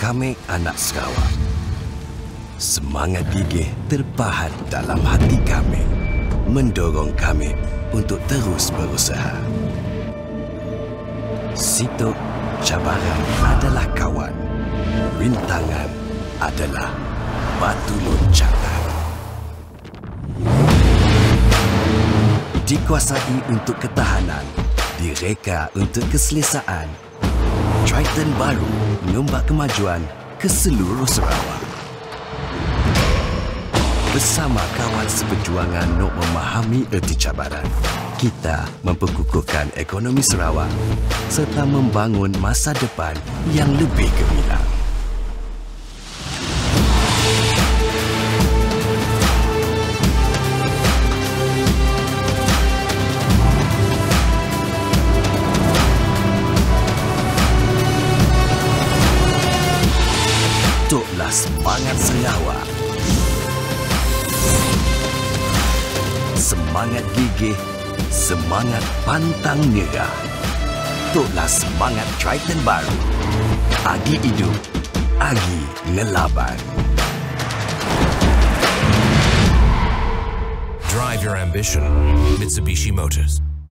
kami anak Sarawak. Semangat gigih terpahat dalam hati kami, mendorong kami untuk terus berusaha. Situ cabaran adalah kawan, rintangan adalah batu loncangan. Dikuasai untuk ketahanan, direka untuk keselesaan. Triton baru mengombak kemajuan ke seluruh Sarawak. Bersama kawan seperjuangan untuk memahami erti cabaran, kita memperkukuhkan ekonomi Sarawak serta membangun masa depan yang lebih gemilang. Toklah semangat Sarawak. Semangat gigih, semangat pantang nyerah. Toklah semangat Triton baru. Agi hidup, agi ngelaban. Drive your ambition, Mitsubishi Motors.